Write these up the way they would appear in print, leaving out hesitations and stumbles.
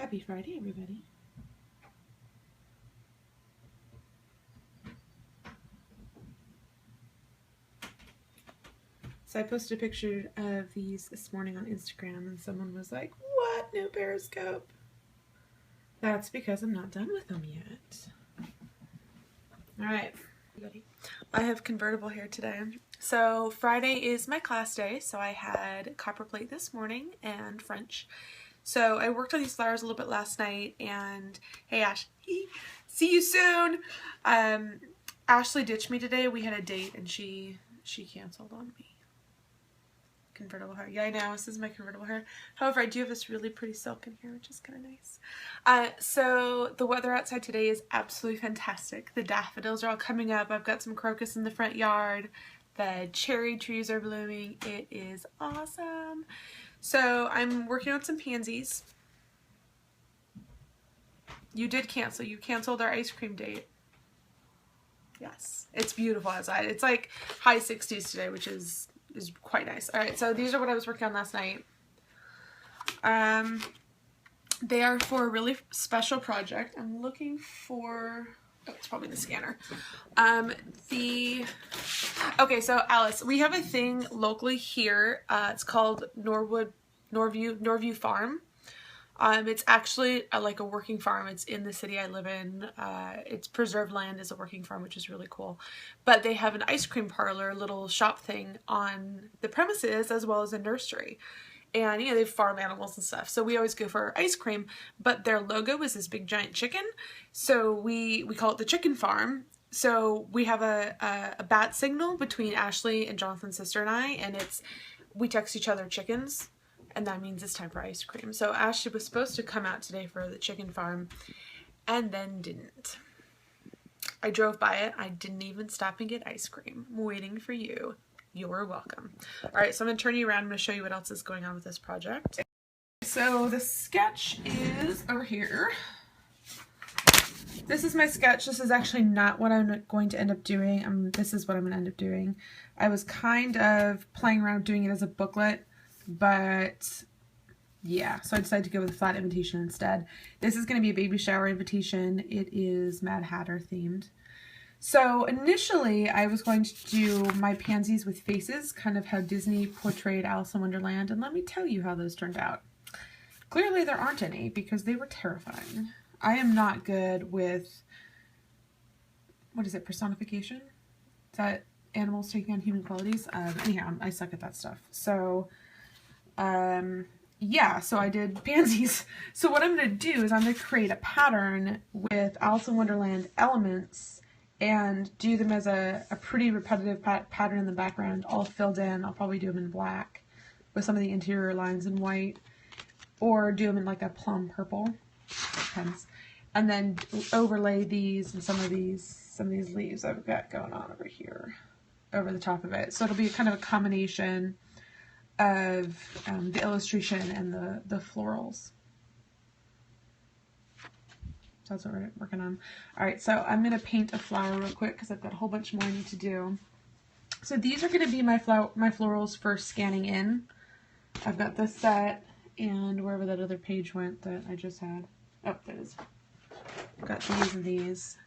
Happy Friday, everybody. So I posted a picture of these this morning on Instagram and someone was like, what, new periscope? That's because I'm not done with them yet. Alright, I have convertible hair today. So Friday is my class day, so I had copper plate this morning and French. So I worked on these flowers a little bit last night, and hey Ash, see you soon. Ashley ditched me today. We had a date and she canceled on me. Convertible hair. Yeah, I know, this is my convertible hair. However, I do have this really pretty silken hair, which is kind of nice. So the weather outside today is absolutely fantastic. The daffodils are all coming up. I've got some crocus in the front yard. The cherry trees are blooming. It is awesome. So I'm working on some pansies. You did cancel. You canceled our ice cream date. Yes, it's beautiful outside. It's like high 60s today, which is quite nice. All right, so these are what I was working on last night. They are for a really special project. I'm looking for, oh, it's probably the scanner. Okay, so Alice, we have a thing locally here. It's called Norview Farm. It's actually like a working farm. It's in the city I live in. It's preserved land as a working farm, which is really cool. But they have an ice cream parlor, little shop thing on the premises, as well as a nursery. And, you know, they have farm animals and stuff. So we always go for ice cream, but their logo is this big giant chicken. So we call it the chicken farm. So we have a bat signal between Ashley and Jonathan's sister and I, and we text each other chickens. And that means it's time for ice cream. So Ashley was supposed to come out today for the chicken farm and then didn't. I drove by it. I didn't even stop and get ice cream. I'm waiting for you. You're welcome. All right, so I'm going to turn you around. I'm going to show you what else is going on with this project. So the sketch is over here. This is my sketch. This is actually not what I'm going to end up doing. This is what I'm going to end up doing. I was kind of playing around doing it as a booklet, but yeah, so I decided to go with a flat invitation instead. This is going to be a baby shower invitation. It is Mad Hatter themed. So initially I was going to do my pansies with faces, kind of how Disney portrayed Alice in Wonderland, and let me tell you how those turned out. Clearly there aren't any because they were terrifying. I am not good with, what is it, personification? Is that animals taking on human qualities? Anyhow, I suck at that stuff. So yeah, so I did pansies. So what I'm going to do is I'm going to create a pattern with Alice in Wonderland elements and do them as a pretty repetitive pattern in the background, all filled in. I'll probably do them in black with some of the interior lines in white, or do them in like a plum purple. Depends. And then overlay these and some of these leaves I've got going on over here over the top of it. So it'll be kind of a combination of the illustration and the florals. So that's what we're working on. Alright, so I'm going to paint a flower real quick because I've got a whole bunch more I need to do. So these are going to be my florals for scanning in. I've got this set and wherever that other page went that I just had. Oh, there it is. I've got these and these.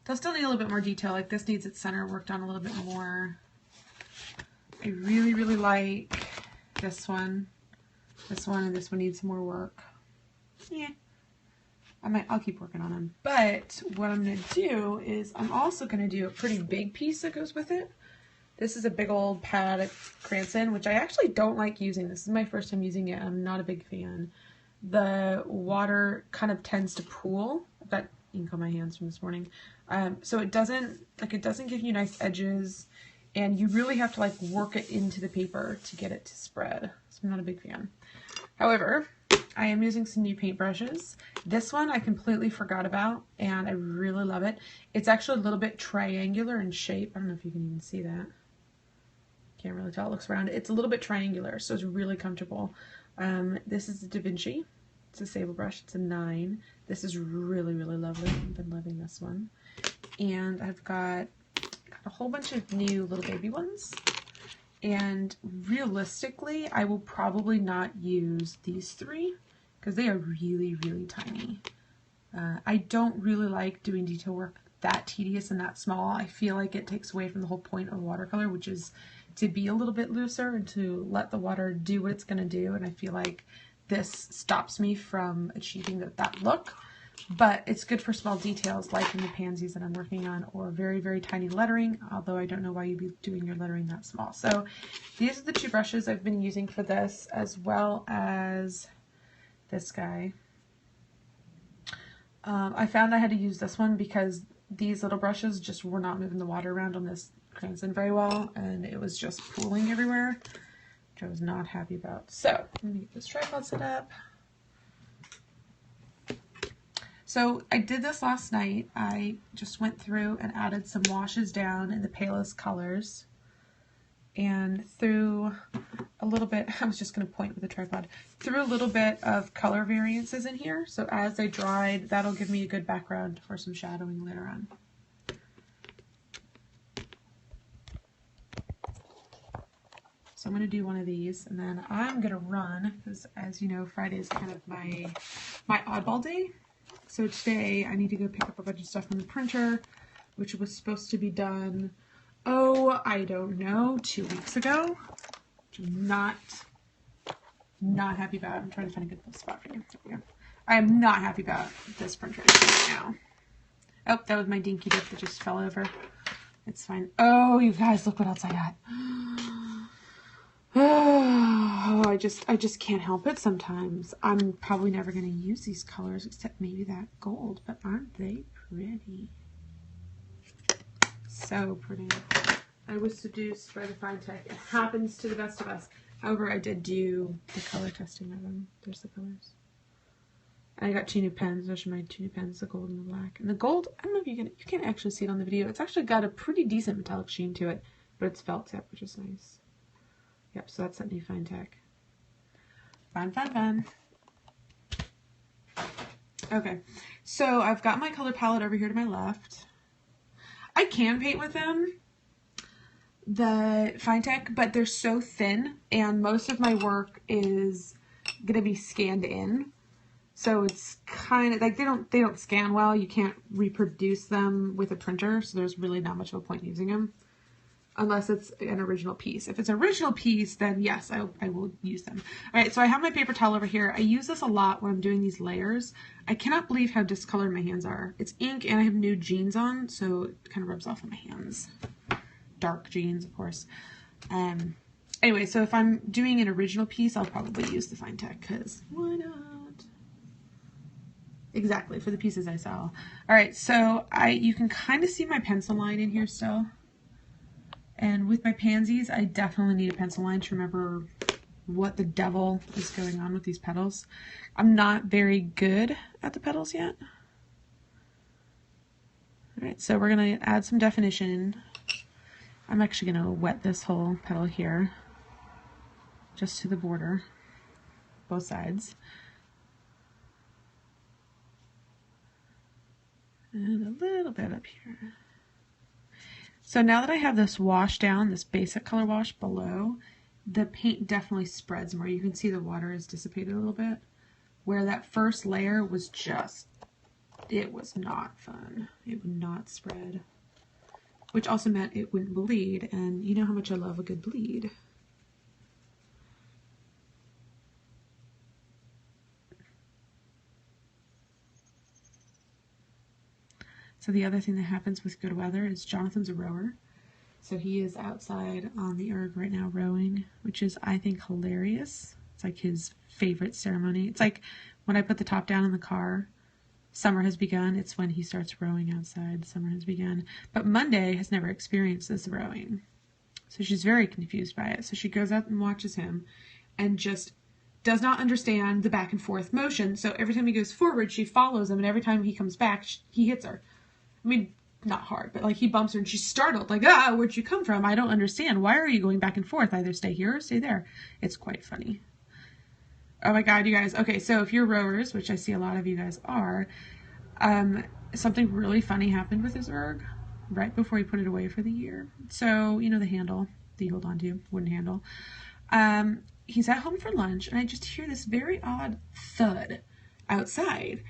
They'll still need a little bit more detail. Like this needs its center worked on a little bit more. I really, really like this one, and this one needs some more work. Yeah, I'll keep working on them. But what I'm going to do is I'm also going to do a pretty big piece that goes with it. This is a big old pad of crayon, which I actually don't like using. This is my first time using it. I'm not a big fan. The water kind of tends to pool. I've got ink on my hands from this morning. So it doesn't give you nice edges. And you really have to like work it into the paper to get it to spread. So I'm not a big fan. However, I am using some new paintbrushes. This one I completely forgot about and I really love it. It's actually a little bit triangular in shape. I don't know if you can even see that. Can't really tell, it looks round. It's a little bit triangular, so it's really comfortable. This is a Da Vinci. It's a sable brush. It's a 9. This is really, really lovely. I've been loving this one. And I've got a whole bunch of new little baby ones, and realistically I will probably not use these 3 because they are really, really tiny. I don't really like doing detail work that tedious and that small. I feel like it takes away from the whole point of watercolor, which is to be a little bit looser and to let the water do what it's going to do. And I feel like this stops me from achieving that look. But it's good for small details like in the pansies that I'm working on, or very, very tiny lettering, although I don't know why you'd be doing your lettering that small. So these are the two brushes I've been using for this, as well as this guy. I found I had to use this one because these little brushes just were not moving the water around on this crayon very well, and it was just pooling everywhere, which I was not happy about. So let me get this tripod set up. So I did this last night. I just went through and added some washes down in the palest colors, and threw a little bit, I was just going to point with the tripod, threw a little bit of color variances in here. So as they dried, that'll give me a good background for some shadowing later on. So I'm going to do one of these, and then I'm going to run, because as you know, Friday is kind of my oddball day. So today I need to go pick up a bunch of stuff from the printer, which was supposed to be done, oh, I don't know, 2 weeks ago, which I'm not happy about. I'm trying to find a good spot for you. There we go. I am not happy about this printer right now. Oh, that was my dinky dip that just fell over. It's fine. Oh, you guys, look what else I got. Oh, I just can't help it sometimes. I'm probably never going to use these colors except maybe that gold, but aren't they pretty? So pretty. I was seduced by the fine tech. It happens to the best of us. However, I did do the color testing of them. There's the colors. I got 2 new pens. Those are my 2 new pens, the gold and the black. And the gold, I don't know if you can't actually see it on the video. It's actually got a pretty decent metallic sheen to it, but it's felt tip, which is nice. Yep, so that's that new fine tech. Fun, fun, fun. Okay, so I've got my color palette over here to my left. I can paint with them, the fine tech, but they're so thin, and most of my work is gonna be scanned in. So it's kind of like they don't scan well. You can't reproduce them with a printer, so there's really not much of a point in using them. Unless it's an original piece. If it's an original piece, then yes, I will use them. All right, so I have my paper towel over here. I use this a lot when I'm doing these layers. I cannot believe how discolored my hands are. It's ink and I have new jeans on, so it kind of rubs off on my hands. Dark jeans, of course. Anyway, so if I'm doing an original piece, I'll probably use the fine tech, because why not? Exactly, for the pieces I sell. All right, so you can kind of see my pencil line in here still. And with my pansies, I definitely need a pencil line to remember what the devil is going on with these petals. I'm not very good at the petals yet. All right, so we're going to add some definition. I'm actually going to wet this whole petal here, just to the border, both sides. And a little bit up here. So now that I have this wash down, this basic color wash below, the paint definitely spreads more. You can see the water has dissipated a little bit. Where that first layer was just, it was not fun. It would not spread. Which also meant it wouldn't bleed, and you know how much I love a good bleed. So the other thing that happens with good weather is Jonathan's a rower. So he is outside on the erg right now rowing, which is, I think, hilarious. It's like his favorite ceremony. It's like when I put the top down in the car, summer has begun. It's when he starts rowing outside. Summer has begun. But Monday has never experienced this rowing. So she's very confused by it. So she goes out and watches him and just does not understand the back and forth motion. So every time he goes forward, she follows him. And every time he comes back, he hits her. I mean, not hard, but like he bumps her and she's startled, like, ah, where'd you come from? I don't understand. Why are you going back and forth? Either stay here or stay there. It's quite funny. Oh my God, you guys. Okay, so if you're rowers, which I see a lot of you guys are, something really funny happened with his erg right before he put it away for the year. So, you know, the handle that you hold on to, wooden handle. He's at home for lunch, and I just hear this very odd thud outside.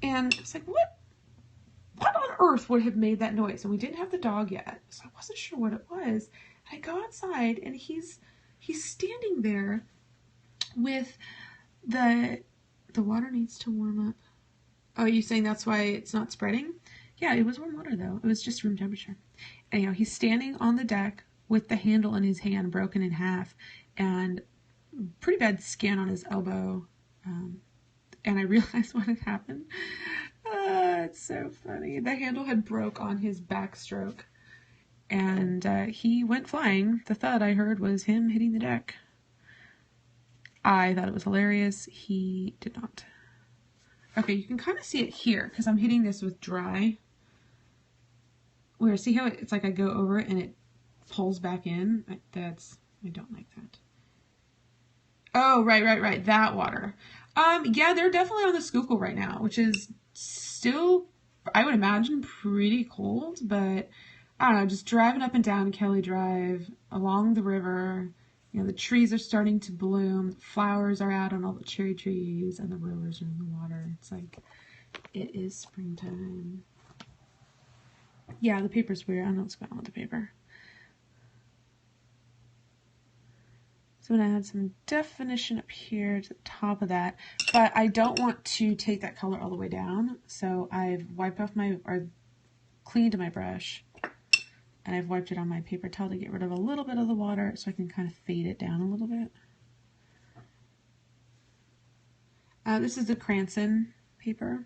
And I was like, what on earth would have made that noise? And we didn't have the dog yet, so I wasn't sure what it was. And I go outside, and he's standing there with the water needs to warm up. Oh, are you saying that's why it's not spreading? Yeah, it was warm water though. It was just room temperature. Anyhow, he's standing on the deck with the handle in his hand broken in half and pretty bad skin on his elbow. And I realized what had happened. It's so funny. The handle had broke on his backstroke, and he went flying. The thud I heard was him hitting the deck. I thought it was hilarious. He did not. Okay, you can kind of see it here because I'm hitting this with dry. Where, see how it's like I go over it and it pulls back in? I don't like that. Oh, right. That water. Yeah, they're definitely on the Schuylkill right now, which is still, I would imagine, pretty cold, but I don't know, just driving up and down Kelly Drive along the river, you know, the trees are starting to bloom, flowers are out on all the cherry trees, and the rowers are in the water. It's like, it is springtime. Yeah, the paper's weird. I don't know what's going on with the paper. So I'm going to add some definition up here to the top of that, but I don't want to take that color all the way down, so I've wiped off or cleaned my brush, and I've wiped it on my paper towel to get rid of a little bit of the water so I can kind of fade it down a little bit. This is the Cranston paper,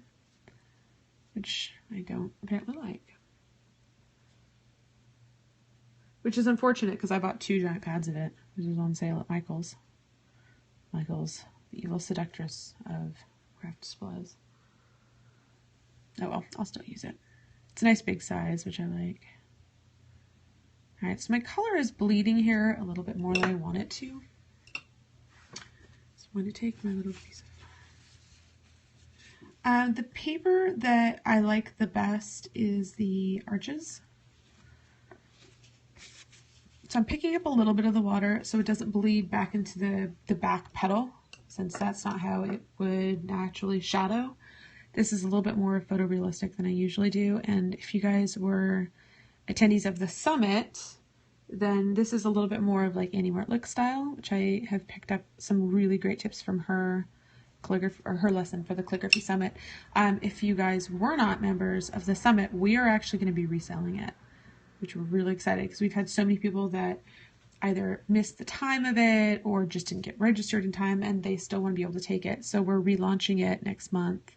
which I don't apparently like. Which is unfortunate because I bought 2 giant pads of it. This was on sale at Michael's. Michael's, the evil seductress of craft displays. Oh well, I'll still use it. It's a nice big size, which I like. Alright, so my color is bleeding here a little bit more than I want it to. So I'm going to take my little piece of the paper that I like the best is the Arches. So I'm picking up a little bit of the water so it doesn't bleed back into the back petal, since that's not how it would naturally shadow. This is a little bit more photorealistic than I usually do, and if you guys were attendees of the summit, then this is a little bit more of like Annie Martlick style, which I have picked up some really great tips from her calligraphy, or her lesson for the calligraphy summit. If you guys were not members of the summit, we are actually going to be reselling it, which we're really excited because we've had so many people that either missed the time of it or just didn't get registered in time and they still want to be able to take it. So we're relaunching it next month.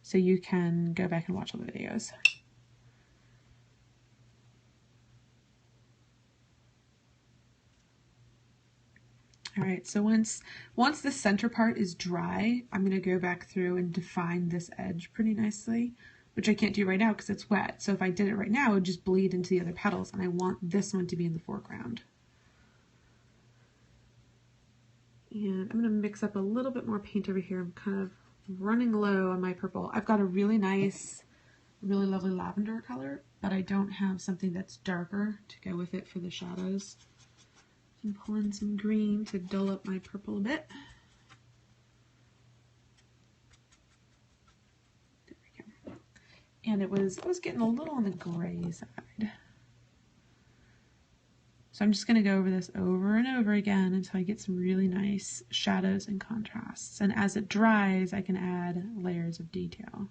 So you can go back and watch all the videos. All right, so once the center part is dry, I'm going to go back through and define this edge pretty nicely, which I can't do right now because it's wet. So if I did it right now, it would just bleed into the other petals, and I want this one to be in the foreground. And I'm going to mix up a little bit more paint over here. I'm kind of running low on my purple. I've got a really nice, really lovely lavender color, but I don't have something that's darker to go with it for the shadows. And pull in some green to dull up my purple a bit. There we go. And I was getting a little on the gray side. So I'm just going to go over this over and over again until I get some really nice shadows and contrasts. And as it dries, I can add layers of detail. All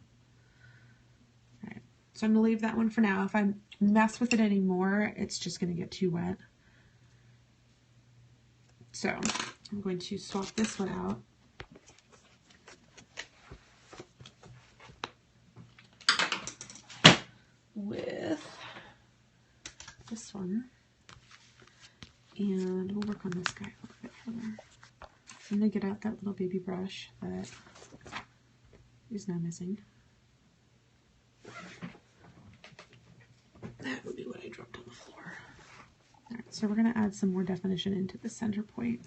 right. So I'm going to leave that one for now. If I mess with it anymore, it's just going to get too wet. So I'm going to swap this one out. With this one. And we'll work on this guy a little bit further. I'm going to get out that little baby brush that is now missing. That would be what I dropped on the floor. Alright, so we're going to add some more definition into the center point.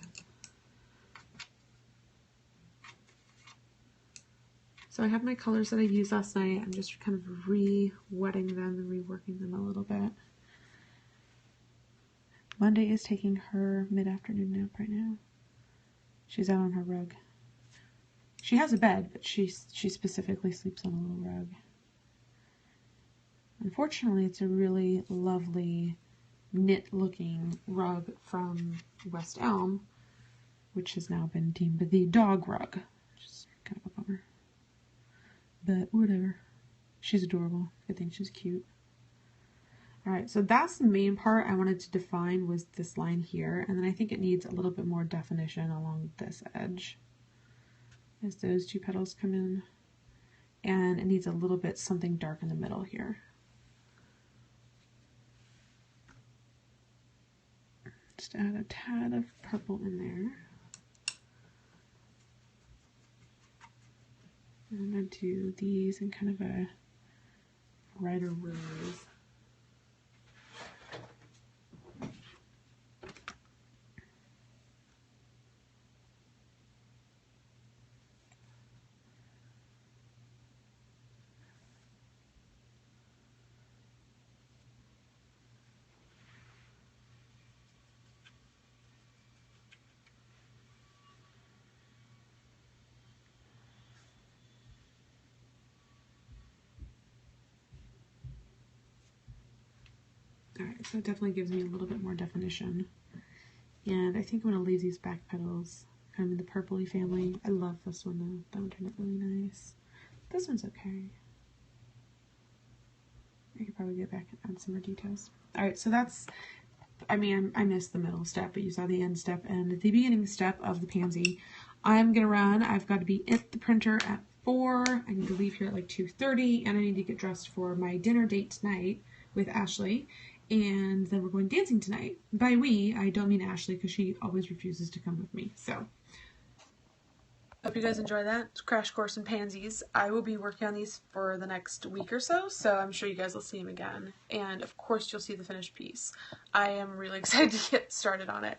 So I have my colors that I used last night. I'm just kind of re-wetting them and reworking them a little bit. Monday is taking her mid-afternoon nap right now. She's out on her rug. She has a bed, but she specifically sleeps on a little rug. Unfortunately, it's a really lovely knit-looking rug from West Elm, which has now been deemed the dog rug, which is kind of a bummer. But whatever. She's adorable. I think she's cute. Alright, so that's the main part I wanted to define, was this line here, and then I think it needs a little bit more definition along this edge as those two petals come in, and it needs a little bit something dark in the middle here. Just add a tad of purple in there. And I'm going to do these in kind of a brighter rose. Alright, so it definitely gives me a little bit more definition. And I think I'm going to leave these back petals kind of in the purpley family. I love this one though. That one turned out really nice. This one's okay. I could probably get back and add some more details. Alright, so that's, I mean, I missed the middle step, but you saw the end step and the beginning step of the pansy. I'm going to run. I've got to be at the printer at 4. I need to leave here at like 2:30, and I need to get dressed for my dinner date tonight with Ashley. And then we're going dancing tonight. By we, I don't mean Ashley, because she always refuses to come with me. So, hope you guys enjoy that crash course in pansies. I will be working on these for the next week or so, so I'm sure you guys will see them again. And of course, you'll see the finished piece. I am really excited to get started on it.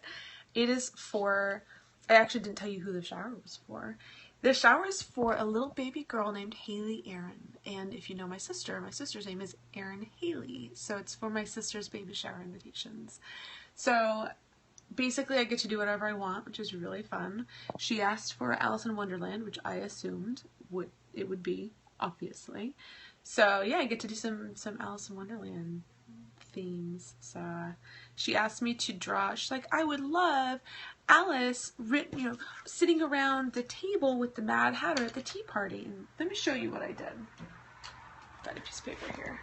It is for, I actually didn't tell you who the shower was for. The shower is for a little baby girl named Haley Aaron. And if you know my sister's name is Erin Haley. So it's for my sister's baby shower invitations. So basically I get to do whatever I want, which is really fun. She asked for Alice in Wonderland, which I assumed it would be, obviously. So yeah, I get to do some Alice in Wonderland themes. So she asked me to draw, she's like, I would love Alice sitting around the table with the Mad Hatter at the tea party. And let me show you what I did. Got a piece of paper here.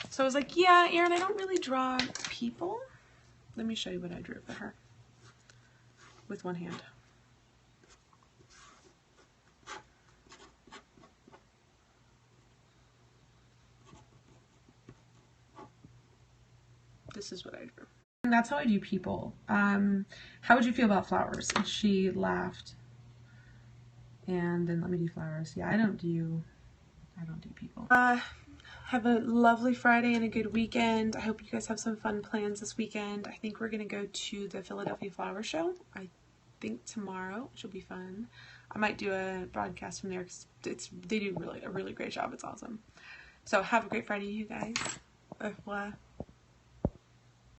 So I was like, yeah, Erin, I don't really draw people. Let me show you what I drew for her with one hand. This is what I drew. And that's how I do people. How would you feel about flowers? And she laughed. And then let me do flowers. Yeah, I don't do people. Have a lovely Friday and a good weekend. I hope you guys have some fun plans this weekend. I think we're gonna go to the Philadelphia Flower Show. I think tomorrow, which will be fun. I might do a broadcast from there because they do a really great job. It's awesome. So have a great Friday, you guys. Au revoir.